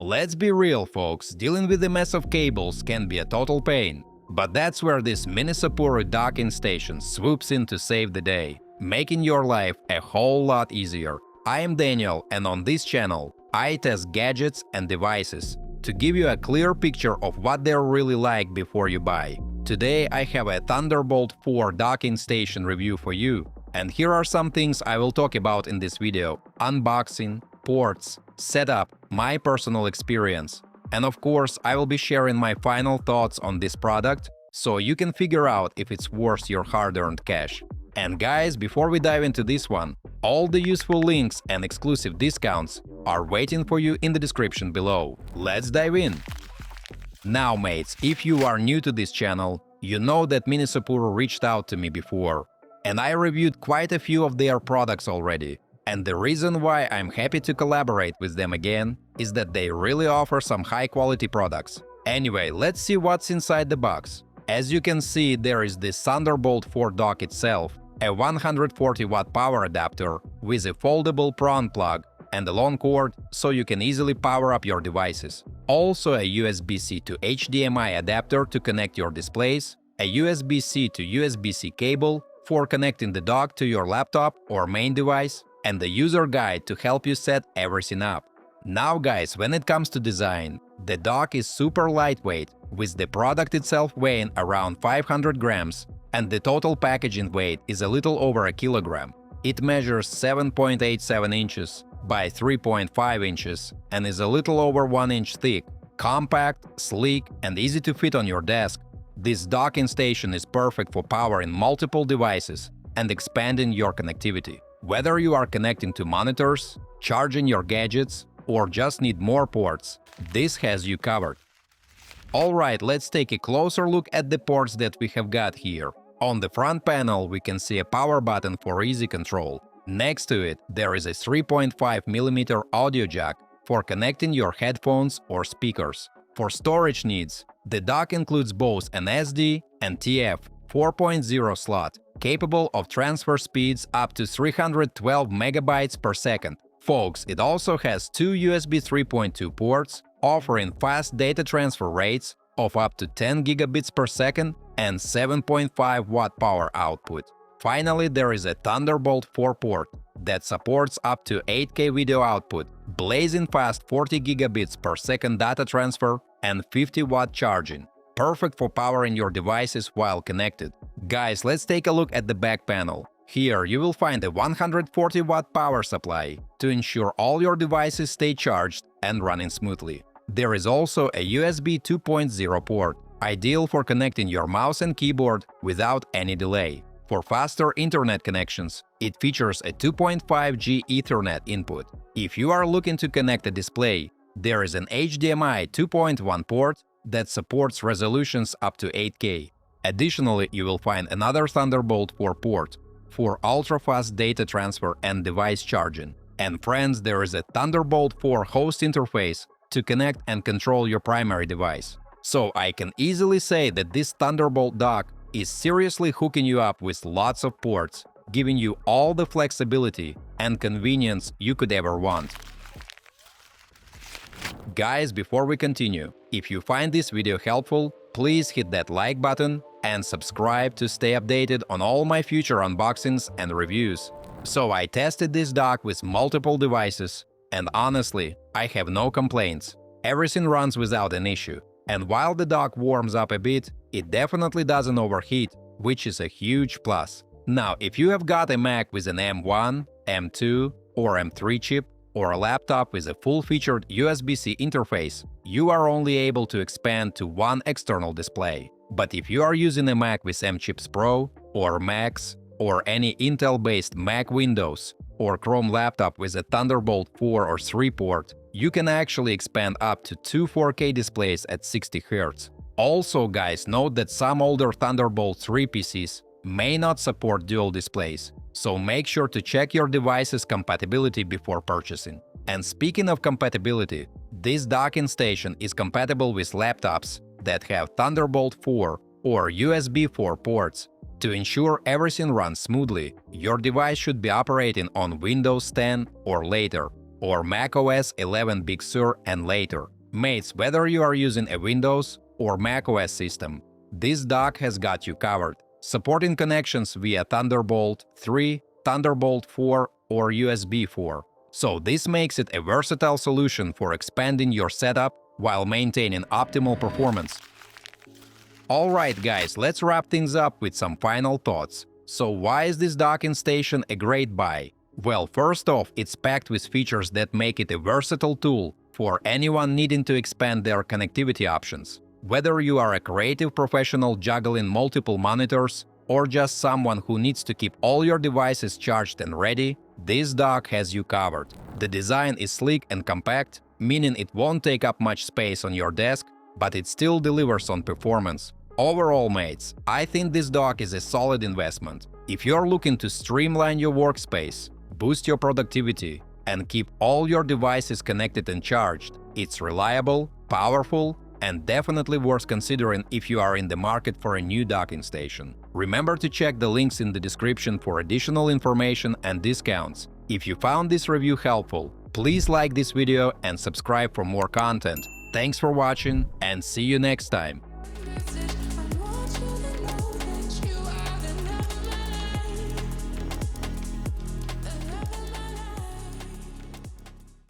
Let's be real, folks, dealing with the mess of cables can be a total pain. But that's where this Minisopuru Docking Station swoops in to save the day, making your life a whole lot easier. I am Daniel, and on this channel, I test gadgets and devices to give you a clear picture of what they're really like before you buy. Today I have a Thunderbolt 4 docking station review for you, and here are some things I will talk about in this video: unboxing, ports, setup, my personal experience. And of course, I will be sharing my final thoughts on this product, so you can figure out if it's worth your hard-earned cash. And guys, before we dive into this one, all the useful links and exclusive discounts are waiting for you in the description below. Let's dive in! Now mates, if you are new to this channel, you know that Minisopuru reached out to me before, and I reviewed quite a few of their products already. And the reason why I'm happy to collaborate with them again is that they really offer some high-quality products. Anyway, let's see what's inside the box. As you can see, there is this Thunderbolt 4 dock itself, a 140-watt power adapter with a foldable prawn plug and a long cord so you can easily power up your devices. Also a USB-C to HDMI adapter to connect your displays, a USB-C to USB-C cable for connecting the dock to your laptop or main device, and the user guide to help you set everything up. Now guys, when it comes to design, the dock is super lightweight, with the product itself weighing around 500 grams, and the total packaging weight is a little over a kilogram. It measures 7.87 inches by 3.5 inches and is a little over 1 inch thick. Compact, sleek, and easy to fit on your desk, this docking station is perfect for powering multiple devices and expanding your connectivity. Whether you are connecting to monitors, charging your gadgets, or just need more ports, this has you covered. Alright, let's take a closer look at the ports that we have got here. On the front panel, we can see a power button for easy control. Next to it, there is a 3.5mm audio jack for connecting your headphones or speakers. For storage needs, the dock includes both an SD and TF 4.0 slot, capable of transfer speeds up to 312 megabytes per second. Folks, it also has two USB 3.2 ports, offering fast data transfer rates of up to 10 gigabits per second and 7.5 watt power output. Finally, there is a Thunderbolt 4 port that supports up to 8K video output, blazing fast 40 gigabits per second data transfer, and 50 watt charging. Perfect for powering your devices while connected. Guys, let's take a look at the back panel. Here you will find a 140-watt power supply to ensure all your devices stay charged and running smoothly. There is also a USB 2.0 port, ideal for connecting your mouse and keyboard without any delay. For faster internet connections, it features a 2.5G Ethernet input. If you are looking to connect a display, there is an HDMI 2.1 port that supports resolutions up to 8K. Additionally, you will find another Thunderbolt 4 port for ultra-fast data transfer and device charging. And friends, there is a Thunderbolt 4 host interface to connect and control your primary device. So I can easily say that this Thunderbolt dock is seriously hooking you up with lots of ports, giving you all the flexibility and convenience you could ever want. Guys, before we continue, if you find this video helpful, please hit that like button and subscribe to stay updated on all my future unboxings and reviews. So I tested this dock with multiple devices, and honestly, I have no complaints. Everything runs without an issue. And while the dock warms up a bit, it definitely doesn't overheat, which is a huge plus. Now, if you have got a Mac with an M1, M2 or M3 chip, or a laptop with a full-featured USB-C interface, you are only able to expand to one external display. But if you are using a Mac with M-Chips Pro, or Macs, or any Intel-based Mac Windows, or Chrome laptop with a Thunderbolt 4 or 3 port, you can actually expand up to two 4K displays at 60 Hz. Also guys, note that some older Thunderbolt 3 PCs may not support dual displays, so make sure to check your device's compatibility before purchasing. And speaking of compatibility, this docking station is compatible with laptops that have Thunderbolt 4 or USB 4 ports. To ensure everything runs smoothly, your device should be operating on Windows 10 or later. or macOS 11 Big Sur and later. Mates, whether you are using a Windows or macOS system, this dock has got you covered, supporting connections via Thunderbolt 3, Thunderbolt 4 or USB 4. So this makes it a versatile solution for expanding your setup while maintaining optimal performance. Alright guys, let's wrap things up with some final thoughts. So why is this docking station a great buy? Well, first off, it's packed with features that make it a versatile tool for anyone needing to expand their connectivity options. Whether you are a creative professional juggling multiple monitors or just someone who needs to keep all your devices charged and ready, this dock has you covered. The design is sleek and compact, meaning it won't take up much space on your desk, but it still delivers on performance. Overall, mates, I think this dock is a solid investment. If you're looking to streamline your workspace, boost your productivity, and keep all your devices connected and charged, it's reliable, powerful, and definitely worth considering if you are in the market for a new docking station. Remember to check the links in the description for additional information and discounts. If you found this review helpful, please like this video and subscribe for more content. Thanks for watching and see you next time.